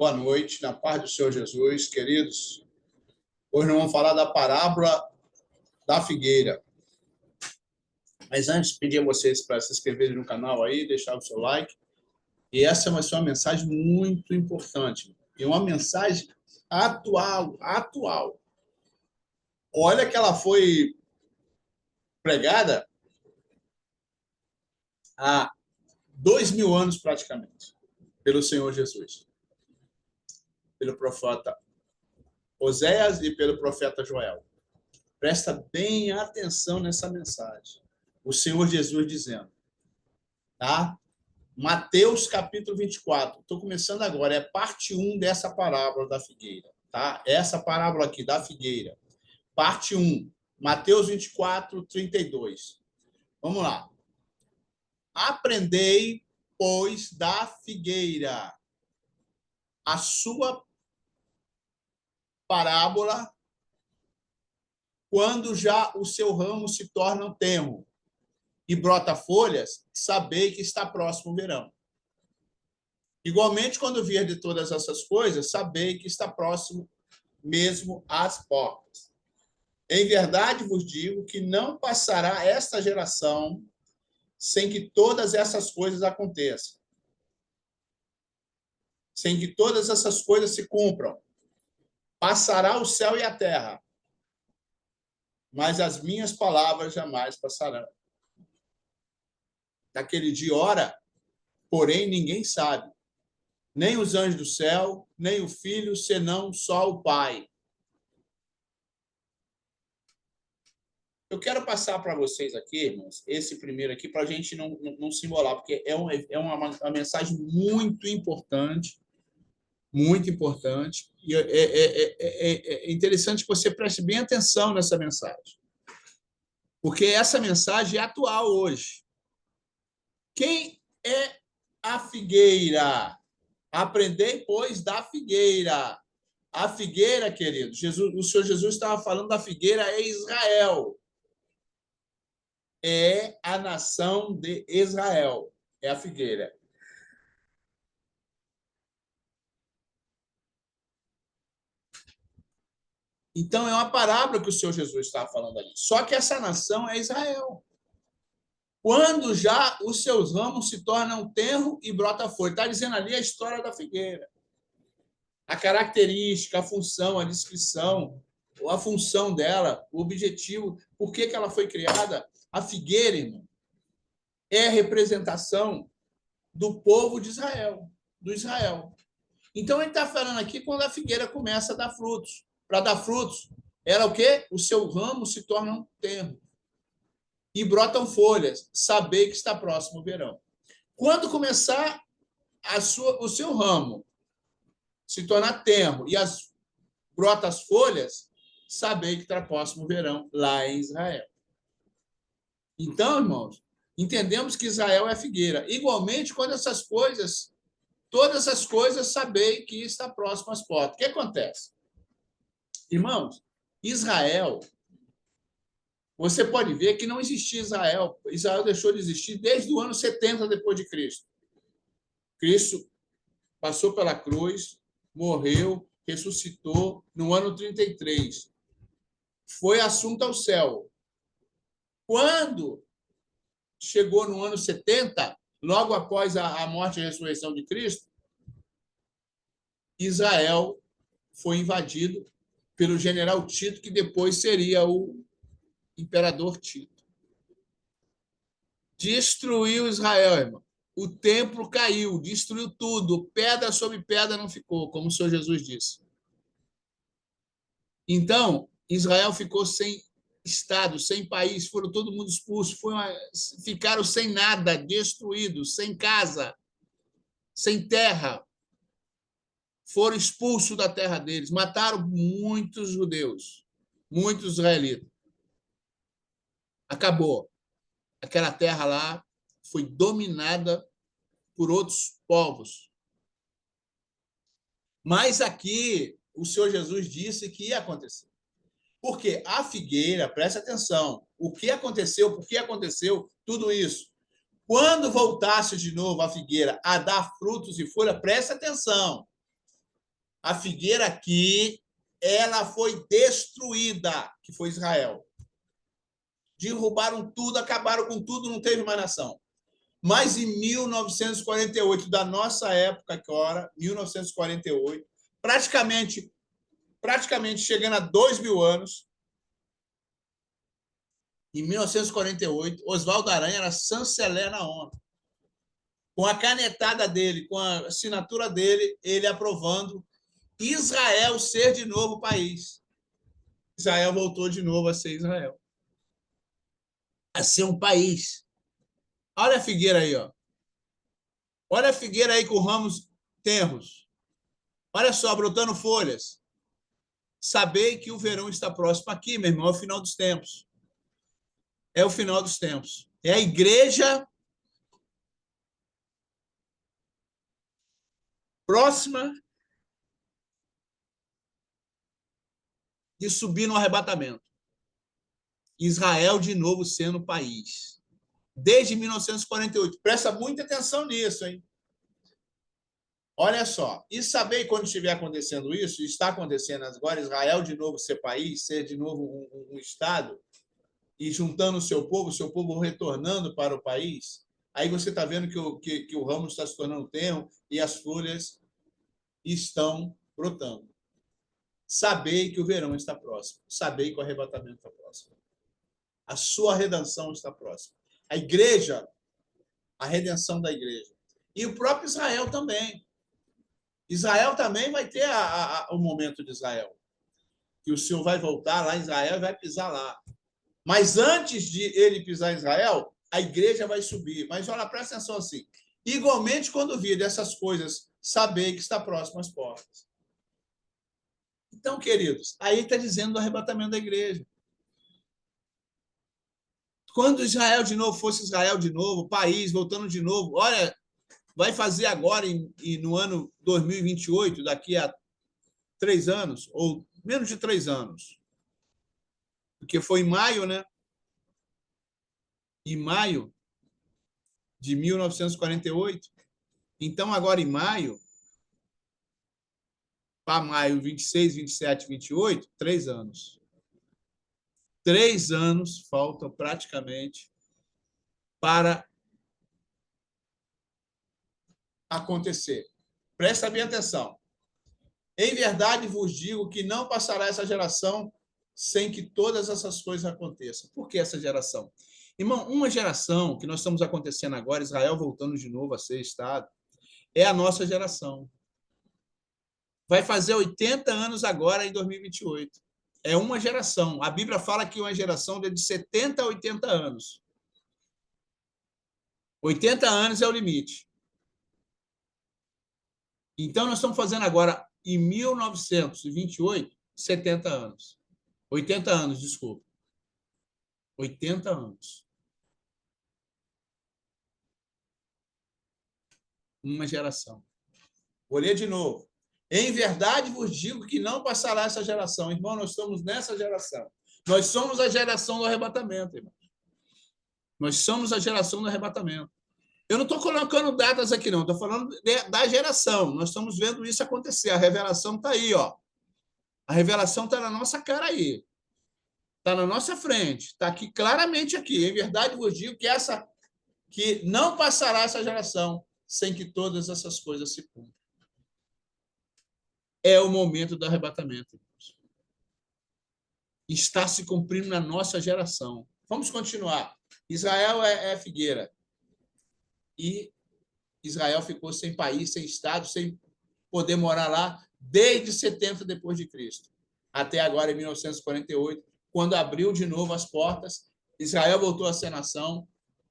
Boa noite, na paz do Senhor Jesus, queridos. Hoje nós vamos falar da parábola da figueira. Mas antes, pedir a vocês para se inscreverem no canal aí, deixar o seu like. E essa vai ser uma mensagem muito importante. E uma mensagem atual. Olha que ela foi pregada há 2000 anos praticamente, pelo Senhor Jesus. Pelo profeta Oséias e pelo profeta Joel. Presta bem atenção nessa mensagem. O Senhor Jesus dizendo, tá? Mateus capítulo 24. Estou começando agora, é parte 1 dessa parábola da figueira, tá? Essa parábola aqui da figueira. Parte 1. Mateus 24, 32. Vamos lá. Aprendei, pois, da figueira. A sua parábola, quando já o seu ramo se torna tenro e brota folhas, sabei que está próximo o verão. Igualmente, quando vier de todas essas coisas, sabei que está próximo mesmo às portas. Em verdade vos digo que não passará esta geração sem que todas essas coisas aconteçam. Sem que todas essas coisas se cumpram. Passará o céu e a terra, mas as minhas palavras jamais passarão. Daquele dia e hora, porém, ninguém sabe, nem os anjos do céu, nem o Filho, senão só o Pai. Eu quero passar para vocês aqui, irmãos, esse primeiro aqui, para a gente não se embolar, porque é uma mensagem muito importante, e é interessante que você preste bem atenção nessa mensagem, porque essa mensagem é atual hoje. Quem é a figueira? Aprendei, pois, da figueira. A figueira, querido, o Senhor Jesus estava falando da figueira, é Israel. É a nação de Israel. É a figueira. Então, é uma parábola que o Senhor Jesus estava falando ali. Só que essa nação é Israel. Quando já os seus ramos se tornam tenro e brota folha. Está dizendo ali a história da figueira. A característica, a função, a descrição, a função dela, o objetivo, por que ela foi criada. A figueira, irmão, é a representação do povo de Israel, do Israel. Então, ele está falando aqui quando a figueira começa a dar frutos. Para dar frutos, ela o quê? O seu ramo se torna um tenro. E brotam folhas. Saber que está próximo o verão. Quando começar o seu ramo se tornar tenro e brota as folhas, saber que está próximo o verão lá em Israel. Então, irmãos, entendemos que Israel é a figueira. Igualmente, quando essas coisas, todas as coisas, saber que está próximo às portas. O que acontece? Irmãos, Israel, você pode ver que não existia Israel. Israel deixou de existir desde o ano 70 depois de Cristo. Cristo passou pela cruz, morreu, ressuscitou no ano 33. Foi assunto ao céu. Quando chegou no ano 70, logo após a morte e a ressurreição de Cristo, Israel foi invadido pelo general Tito, que depois seria o imperador Tito. Destruiu Israel, irmão. O templo caiu, destruiu tudo. Pedra sobre pedra não ficou, como o Senhor Jesus disse. Então, Israel ficou sem Estado, sem país, foram todo mundo expulso, ficaram sem nada, destruídos, sem casa, sem terra. Foram expulsos da terra deles, mataram muitos judeus, muitos israelitas. Acabou. Aquela terra lá foi dominada por outros povos. Mas aqui o Senhor Jesus disse que ia acontecer. Porque a figueira, preste atenção, o que aconteceu, por que aconteceu tudo isso? Quando voltasse de novo a figueira a dar frutos e folha, preste atenção. A figueira aqui, ela foi destruída, que foi Israel. Derrubaram tudo, acabaram com tudo, não teve mais nação. Mas em 1948, da nossa época agora, 1948, praticamente chegando a 2.000 anos, em 1948, Oswaldo Aranha era chanceler na ONU. Com a canetada dele, com a assinatura dele, ele aprovando Israel ser de novo país. Israel voltou de novo a ser Israel. A ser um país. Olha a figueira aí, ó. Olha a figueira aí com ramos tenros. Olha só, brotando folhas. Sabei que o verão está próximo. Aqui, meu irmão, é o final dos tempos. É o final dos tempos. É a igreja próxima de subir no arrebatamento. Israel de novo sendo país. Desde 1948. Presta muita atenção nisso, hein? Olha só. E saber quando estiver acontecendo isso, está acontecendo agora, Israel de novo ser país, ser de novo um Estado, e juntando o seu povo retornando para o país, aí você está vendo que o ramo está se tornando tenro e as folhas estão brotando. Sabei que o verão está próximo. Sabei que o arrebatamento está próximo. A sua redenção está próxima. A igreja, a redenção da igreja. E o próprio Israel também. Israel também vai ter o momento de Israel. Que o Senhor vai voltar lá em Israel e vai pisar lá. Mas antes de ele pisar em Israel, a igreja vai subir. Mas olha, presta atenção assim. Igualmente, quando vir dessas coisas, saber que está próximo às portas. Então, queridos, aí está dizendo do arrebatamento da igreja. Quando Israel de novo fosse Israel de novo, país voltando de novo, olha, vai fazer agora no ano 2028, daqui a 3 anos, ou menos de 3 anos, porque foi em maio, né? Em maio de 1948. Então, agora em maio, para maio 26, 27, 28, 3 anos. 3 anos faltam praticamente para acontecer. Presta bem atenção. Em verdade vos digo que não passará essa geração sem que todas essas coisas aconteçam. Por que essa geração? Irmão, uma geração que nós estamos acontecendo agora, Israel voltando de novo a ser Estado, é a nossa geração. Vai fazer 80 anos agora, em 2028. É uma geração. A Bíblia fala que uma geração é de 70 a 80 anos. 80 anos é o limite. Então, nós estamos fazendo agora, em 1928, 70 anos. 80 anos, desculpa. 80 anos. Uma geração. Vou ler de novo. Em verdade vos digo que não passará essa geração. Irmão, nós estamos nessa geração. Nós somos a geração do arrebatamento, irmão. Nós somos a geração do arrebatamento. Eu não estou colocando datas aqui, não. Estou falando da geração. Nós estamos vendo isso acontecer. A revelação está aí, ó. A revelação está na nossa cara aí. Está na nossa frente. Está aqui, claramente aqui. Em verdade vos digo que não passará essa geração sem que todas essas coisas se cumpram. É o momento do arrebatamento, irmãos. Está se cumprindo na nossa geração. Vamos continuar. Israel é figueira. E Israel ficou sem país, sem Estado, sem poder morar lá desde 70 depois de Cristo. Até agora, em 1948, quando abriu de novo as portas, Israel voltou a ser nação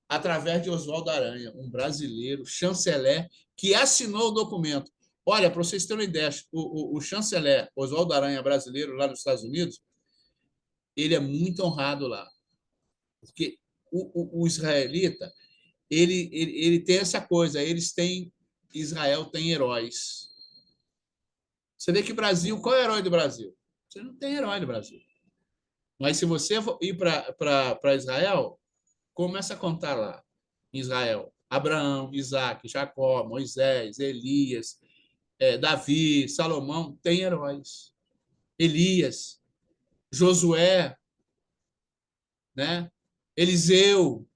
através de Oswaldo Aranha, um brasileiro, chanceler, que assinou o documento. Olha, para vocês terem uma ideia, o chanceler Oswaldo Aranha, brasileiro, lá nos Estados Unidos, ele é muito honrado lá. Porque o israelita, ele tem essa coisa, Israel tem heróis. Você vê que Brasil, qual é o herói do Brasil? Você não tem herói do Brasil. Mas se você ir para Israel, começa a contar lá, em Israel. Abraão, Isaac, Jacó, Moisés, Elias, Davi, Salomão, tem heróis. Elias, Josué, né? Eliseu,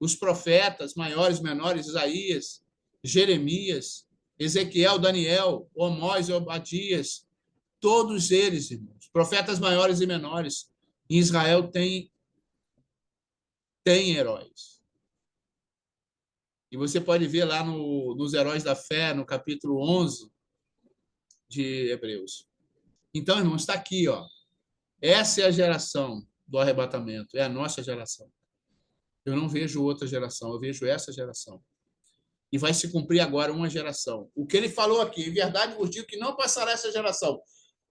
os profetas maiores, menores, Isaías, Jeremias, Ezequiel, Daniel, Amós e Obadias, todos eles, irmãos, profetas maiores e menores, em Israel tem heróis. E você pode ver lá nos Heróis da Fé, no capítulo 11 de Hebreus. Então, irmãos, está aqui, ó. Essa é a geração do arrebatamento, é a nossa geração. Eu não vejo outra geração, eu vejo essa geração. E vai se cumprir agora uma geração. O que ele falou aqui, em verdade vos digo que não passará essa geração.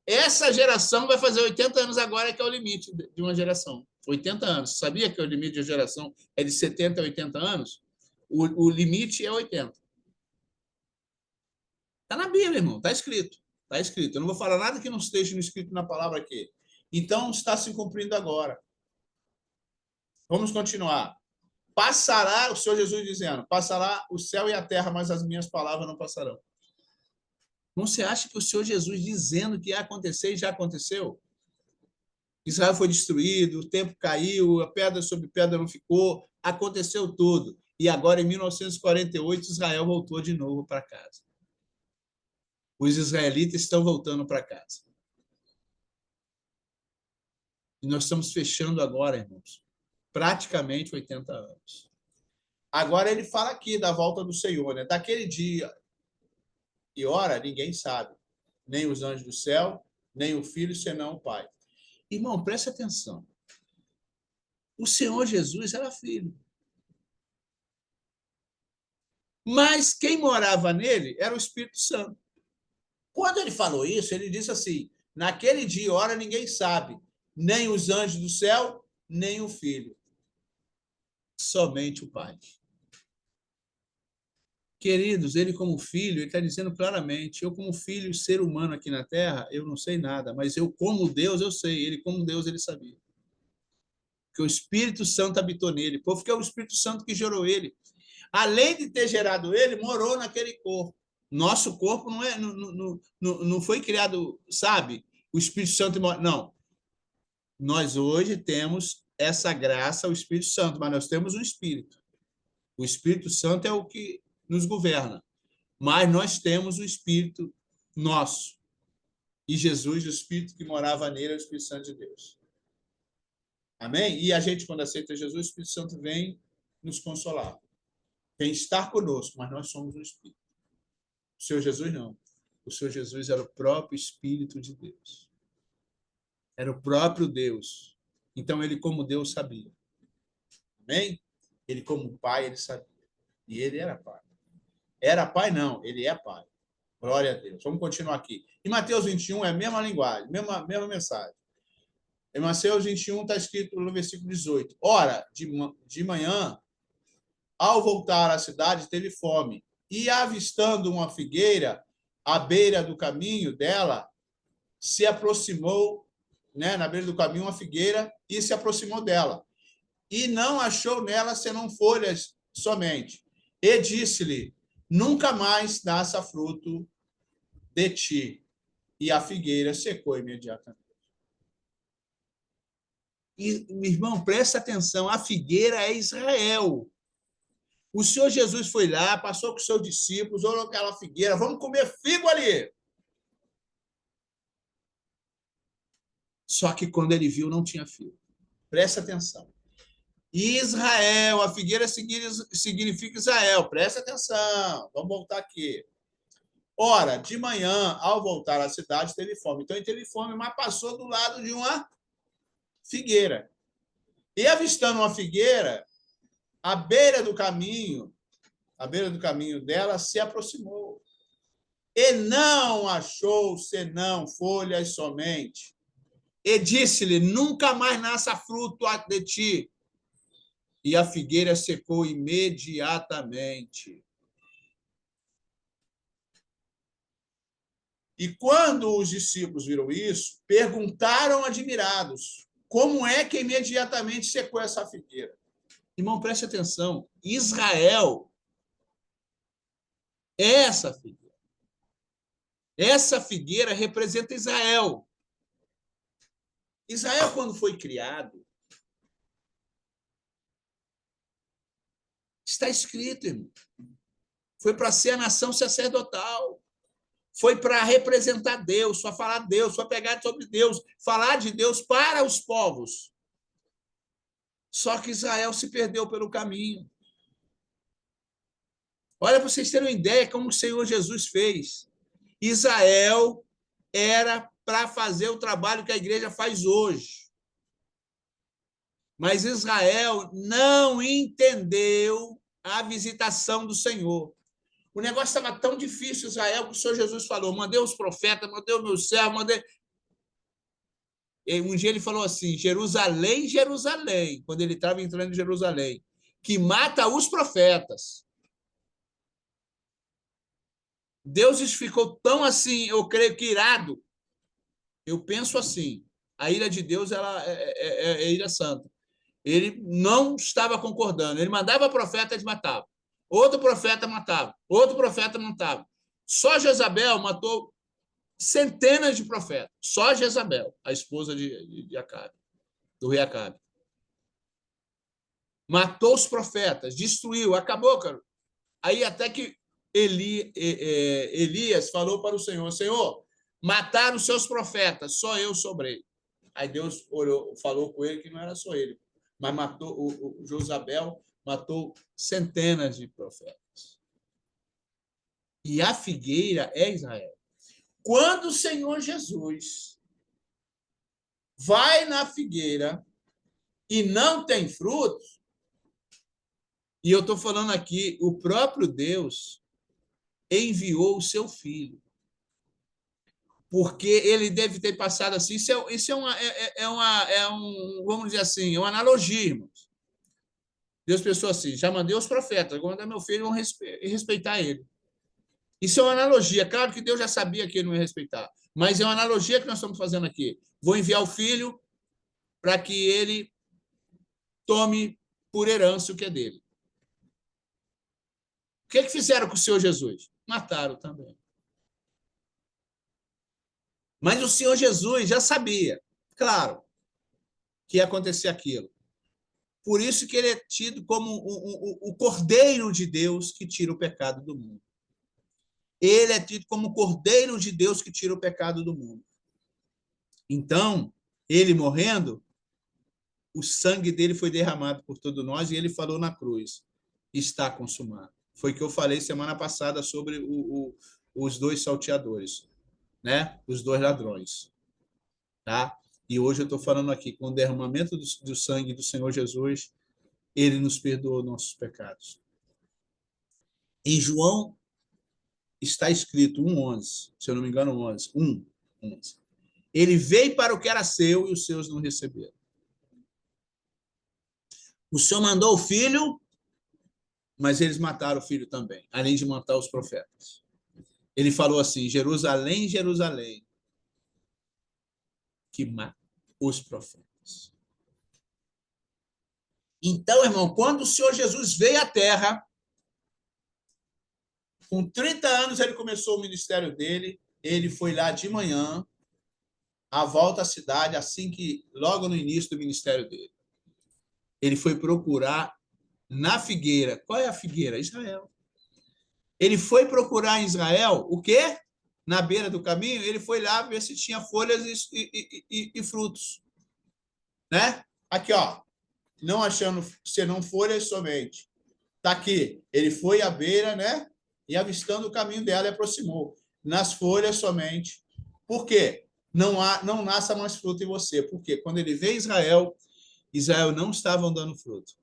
Essa geração vai fazer 80 anos agora, que é o limite de uma geração. 80 anos. Sabia que o limite de geração é de 70 a 80 anos? O limite é 80. Está na Bíblia, irmão. Está escrito. Está escrito. Eu não vou falar nada que não esteja escrito na palavra aqui. Então, está se cumprindo agora. Vamos continuar. Passará, o Senhor Jesus dizendo, passará o céu e a terra, mas as minhas palavras não passarão. Não se acha que o Senhor Jesus dizendo que ia acontecer e já aconteceu? Israel foi destruído, o templo caiu, a pedra sobre pedra não ficou, aconteceu tudo. E agora, em 1948, Israel voltou de novo para casa. Os israelitas estão voltando para casa. E nós estamos fechando agora, irmãos, praticamente 80 anos. Agora ele fala aqui da volta do Senhor, né? Daquele dia e hora, ninguém sabe. Nem os anjos do céu, nem o Filho, senão o Pai. Irmão, preste atenção. O Senhor Jesus era filho. Mas quem morava nele era o Espírito Santo. Quando ele falou isso, ele disse assim, naquele dia e hora ninguém sabe, nem os anjos do céu, nem o Filho. Somente o Pai. Queridos, ele como filho, ele está dizendo claramente, eu como filho, ser humano aqui na Terra, eu não sei nada, mas eu como Deus, eu sei. Ele como Deus, ele sabia. Que o Espírito Santo habitou nele, porque é o Espírito Santo que gerou ele. Além de ter gerado ele, morou naquele corpo. Nosso corpo não foi criado, sabe? O Espírito Santo... Não. Nós hoje temos essa graça, o Espírito Santo, mas nós temos um Espírito. O Espírito Santo é o que nos governa. Mas nós temos o Espírito nosso. E Jesus, o Espírito que morava nele, é o Espírito Santo de Deus. Amém? E a gente, quando aceita Jesus, o Espírito Santo vem nos consolar. Vem estar conosco, mas nós somos o Espírito. O Senhor Jesus não. O Senhor Jesus era o próprio Espírito de Deus. Era o próprio Deus. Então, ele, como Deus, sabia. Amém? Ele, como Pai, ele sabia. E ele era Pai. Era Pai, não. Ele é Pai. Glória a Deus. Vamos continuar aqui. Em Mateus 21 é a mesma linguagem, mesma mensagem. Em Mateus 21 está escrito no versículo 18. Ora, de manhã, ao voltar à cidade, teve fome. E, avistando uma figueira à beira do caminho dela, se aproximou, né, na beira do caminho, uma figueira, e se aproximou dela. E não achou nela senão folhas somente. E disse-lhe, nunca mais nasça fruto de ti. E a figueira secou imediatamente. E, irmão, presta atenção, a figueira é Israel. O Senhor Jesus foi lá, passou com os seus discípulos, olhou aquela figueira, vamos comer figo ali. Só que quando ele viu, não tinha figo. Presta atenção. Israel, a figueira significa Israel. Presta atenção. Vamos voltar aqui. Ora, de manhã, ao voltar à cidade, teve fome. Então, ele teve fome, mas passou do lado de uma figueira. E, avistando uma figueira, à beira do caminho dela, se aproximou. E não achou senão folhas somente. E disse-lhe, nunca mais nasça fruto de ti. E a figueira secou imediatamente. E quando os discípulos viram isso, perguntaram admirados, como é que imediatamente secou essa figueira? Irmão, preste atenção, Israel é essa figueira. Essa figueira representa Israel. Israel, quando foi criado, está escrito, irmão, foi para ser a nação sacerdotal, foi para representar Deus, para falar de Deus, para pegar sobre Deus, falar de Deus para os povos. Só que Israel se perdeu pelo caminho. Olha, para vocês terem uma ideia como o Senhor Jesus fez. Israel era para fazer o trabalho que a igreja faz hoje. Mas Israel não entendeu a visitação do Senhor. O negócio estava tão difícil, Israel, que o Senhor Jesus falou: mandei os profetas, mandei os meus servos, mandei. E um dia ele falou assim: Jerusalém, Jerusalém, quando ele estava entrando em Jerusalém, que mata os profetas. Deus ficou tão assim, eu creio que irado. Eu penso assim: a ira de Deus ela é ira santa. Ele não estava concordando. Ele mandava profeta, eles matavam. Outro profeta matava. Outro profeta matava. Só Jezabel matou centenas de profetas. Só Jezabel, a esposa de Acabe, do rei Acabe. Matou os profetas, destruiu, acabou, cara. Aí até que Elias falou para o Senhor: Senhor, mataram os seus profetas, só eu sobrei. Aí Deus falou com ele que não era só ele, mas matou o Jezabel, matou centenas de profetas. E a figueira é Israel. Quando o Senhor Jesus vai na figueira e não tem frutos, e eu estou falando aqui, o próprio Deus enviou o seu filho. Porque ele deve ter passado assim. Isso vamos dizer assim, é uma analogia, irmãos. Deus pensou assim: já mandei os profetas, agora mandar meu filho, vão respeitar ele. Isso é uma analogia. Claro que Deus já sabia que ele não ia respeitar, mas é uma analogia que nós estamos fazendo aqui. Vou enviar o filho para que ele tome por herança o que é dele. O que fizeram com o Senhor Jesus? Mataram também. Mas o Senhor Jesus já sabia, claro, que ia acontecer aquilo. Por isso que ele é tido como o Cordeiro de Deus que tira o pecado do mundo. Ele é tido como o Cordeiro de Deus que tira o pecado do mundo. Então, ele morrendo, o sangue dele foi derramado por todos nós e ele falou na cruz: está consumado. Foi o que eu falei semana passada sobre os dois salteadores, né? Os dois ladrões. Tá? E hoje eu estou falando aqui, com o derramamento do sangue do Senhor Jesus, ele nos perdoou nossos pecados. Em João está escrito 1:11, se eu não me engano, 11. Ele veio para o que era seu e os seus não receberam. O Senhor mandou o filho, mas eles mataram o filho também, além de matar os profetas. Ele falou assim: Jerusalém, Jerusalém, que mata os profetas. Então, irmão, quando o Senhor Jesus veio à Terra, com 30 anos ele começou o ministério dele, ele foi lá de manhã, à volta à cidade, assim que, logo no início do ministério dele, ele foi procurar na figueira. Qual é a figueira? Israel. Ele foi procurar em Israel o quê? Na beira do caminho, ele foi lá ver se tinha folhas e frutos. Né? Aqui, ó. Não achando senão folhas somente. Está aqui. Ele foi à beira, né? E avistando o caminho dela, aproximou. Nas folhas somente. Por quê? Não nasça mais fruto em você. Por quê? Quando ele vê Israel, Israel não estava dando fruto.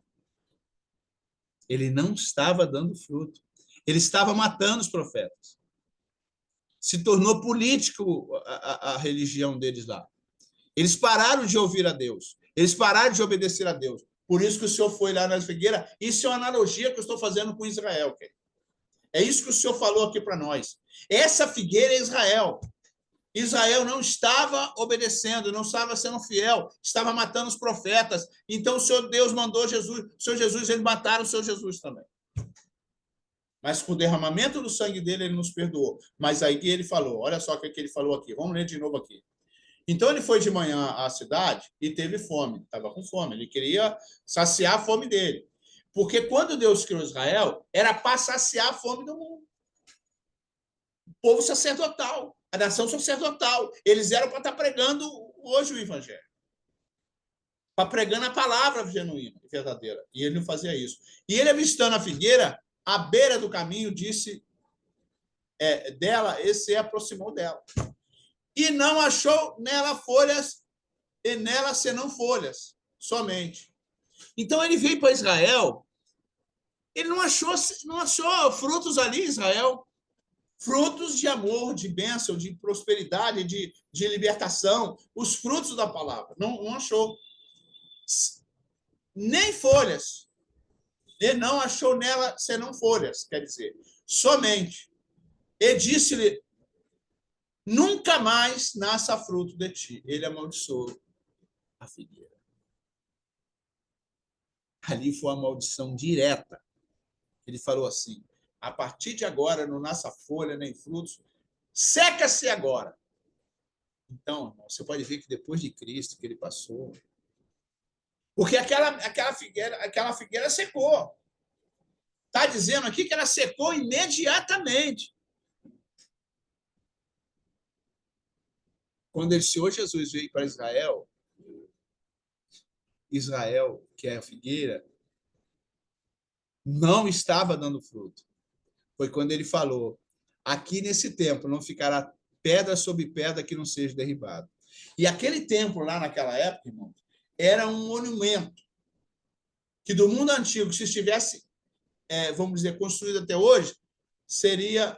Ele não estava dando fruto. Ele estava matando os profetas. Se tornou político a religião deles lá. Eles pararam de ouvir a Deus. Eles pararam de obedecer a Deus. Por isso que o Senhor foi lá na figueira. Isso é uma analogia que eu estou fazendo com Israel. É isso que o Senhor falou aqui para nós. Essa figueira é Israel. Israel não estava obedecendo, não estava sendo fiel, estava matando os profetas. Então o Senhor Deus mandou Jesus. O Senhor Jesus, eles mataram o Senhor Jesus também. mas com o derramamento do sangue dele, ele nos perdoou. Mas aí ele falou, olha só o que ele falou aqui, vamos ler de novo aqui. Então ele foi de manhã à cidade e teve fome, estava com fome, ele queria saciar a fome dele. Porque quando Deus criou Israel, era para saciar a fome do mundo. O povo sacerdotal, a nação sacerdotal. Eles eram para estar pregando hoje o evangelho. Para pregando a palavra genuína e verdadeira. E ele não fazia isso. E ele, avistando a figueira, à beira do caminho, disse dela, esse se aproximou dela. E não achou nela folhas, e nela senão folhas, somente. Então ele veio para Israel, ele não achou frutos ali em Israel, frutos de amor, de bênção, de prosperidade, de libertação, os frutos da palavra. Não achou. Nem folhas. Ele não achou nela senão folhas, quer dizer, somente. E disse-lhe, nunca mais nasça fruto de ti. Ele amaldiçoou a figueira. Ali foi uma maldição direta. Ele falou assim, a partir de agora não nasça folha nem frutos, seca-se agora. Então, irmão, você pode ver que depois de Cristo que ele passou, porque aquela figueira secou. Está dizendo aqui que ela secou imediatamente. Quando o Senhor Jesus veio para Israel, que é a figueira, não estava dando fruto. Foi quando ele falou, aqui nesse templo não ficará pedra sobre pedra que não seja derribada. E aquele templo lá naquela época, irmão, era um monumento que do mundo antigo, se estivesse, vamos dizer, construído até hoje, seria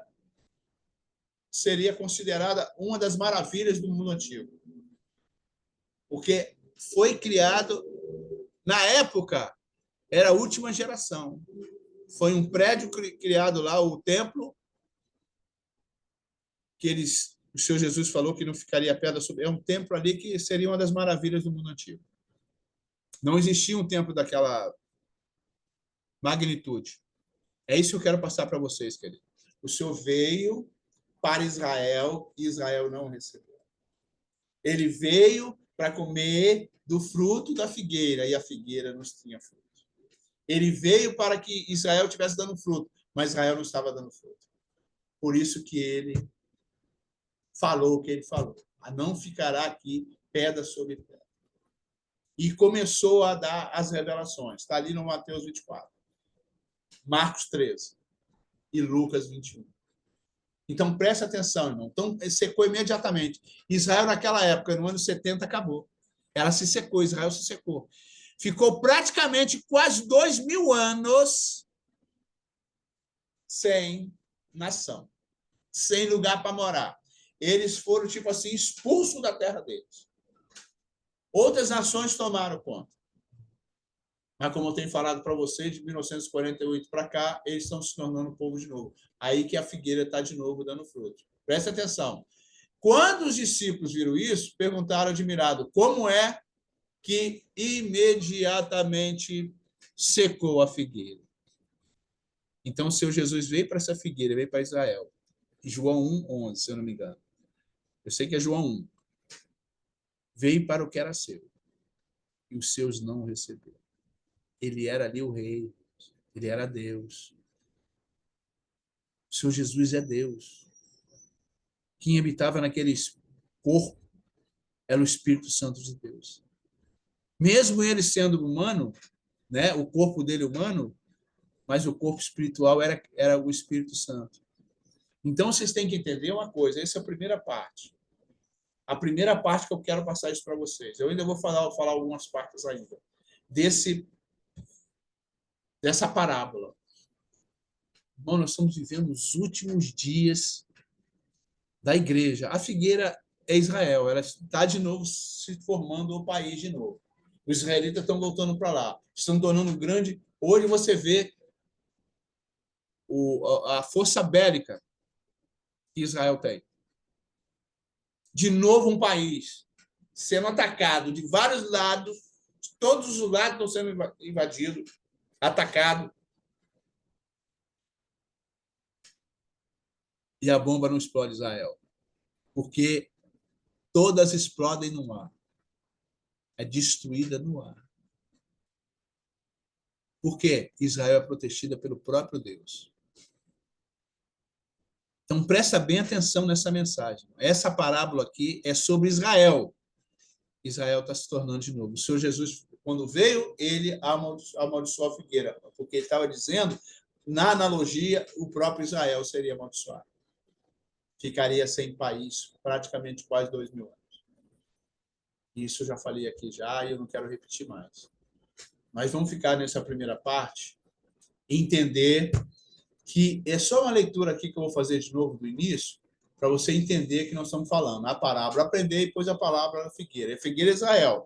considerada uma das maravilhas do mundo antigo. Porque foi criado, na época, era a última geração. Foi um prédio criado lá, o templo, que o Senhor Jesus falou que não ficaria pedra sobre. É um templo ali que seria uma das maravilhas do mundo antigo. Não existia um templo daquela magnitude. É isso que eu quero passar para vocês, querido. O Senhor veio para Israel e Israel não recebeu. Ele veio para comer do fruto da figueira e a figueira não tinha fruto. Ele veio para que Israel estivesse dando fruto, mas Israel não estava dando fruto. Por isso que ele falou o que ele falou. Não ficará aqui pedra sobre pedra. E começou a dar as revelações. Está ali no Mateus 24, Marcos 13 e Lucas 21. Então, preste atenção, irmão. Então, secou imediatamente. Israel, naquela época, no ano 70, acabou. Ela se secou, Israel se secou. Ficou praticamente quase 2.000 anos sem nação, sem lugar para morar. Eles foram, tipo assim, expulsos da terra deles. Outras nações tomaram conta. Mas, como eu tenho falado para vocês, de 1948 para cá, eles estão se tornando povo de novo. Aí que a figueira está de novo dando fruto. Presta atenção. Quando os discípulos viram isso, perguntaram admirado, como é que imediatamente secou a figueira? Então, o Senhor Jesus veio para essa figueira, veio para Israel. João 1:11, se eu não me engano. Eu sei que é João 1. Veio para o que era seu, e os seus não receberam. Ele era ali o rei, ele era Deus. O Senhor Jesus é Deus. Quem habitava naquele corpo era o Espírito Santo de Deus. Mesmo ele sendo humano, né, o corpo dele humano, mas o corpo espiritual era o Espírito Santo. Então, vocês têm que entender uma coisa, essa é a primeira parte. A primeira parte que eu quero passar isso para vocês. Eu ainda vou falar algumas partes ainda. Dessa parábola. Bom, nós estamos vivendo os últimos dias da igreja. A figueira é Israel, ela está de novo se formando o país de novo. Os israelitas estão voltando para lá, estão tornando grande. Hoje você vê a força bélica que Israel tem. De novo um país sendo atacado de vários lados, todos os lados estão sendo invadidos, atacados. e a bomba não explode Israel. Porque todas explodem no ar. É destruída no ar. Por quê? Israel é protegida pelo próprio Deus. Então, presta bem atenção nessa mensagem. Essa parábola aqui é sobre Israel. Israel está se tornando de novo. O Senhor Jesus, quando veio, ele amaldiçoou a figueira, porque ele estava dizendo, na analogia, o próprio Israel seria amaldiçoado. Ficaria sem país praticamente quase 2000 anos. Isso eu já falei aqui já e eu não quero repetir mais. Mas vamos ficar nessa primeira parte e entender que é só uma leitura aqui que eu vou fazer de novo do início, para você entender que nós estamos falando. A palavra aprender e depois a palavra figueira. A figueira é Israel.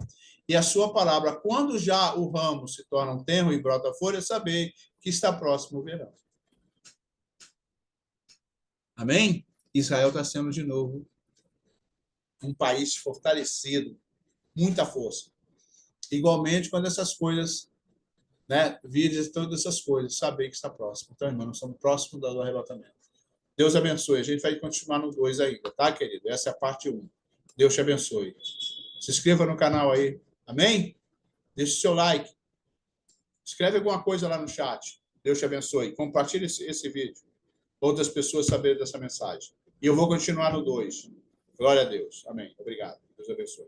E a sua palavra, quando já o ramo se torna um tenro e brota folha, saber que está próximo o verão. Amém? Israel está sendo de novo um país fortalecido, muita força. Igualmente, quando essas coisas, né, virem todas essas coisas, saber que está próximo. Então, irmão, nós estamos próximos do arrebatamento. Deus abençoe. A gente vai continuar no 2 ainda, tá, querido? Essa é a parte 1. Deus te abençoe. Se inscreva no canal aí. Amém? Deixe o seu like. Escreve alguma coisa lá no chat. Deus te abençoe. Compartilhe esse vídeo. Outras pessoas saberem dessa mensagem. E eu vou continuar no 2. Glória a Deus. Amém. Obrigado. Deus abençoe.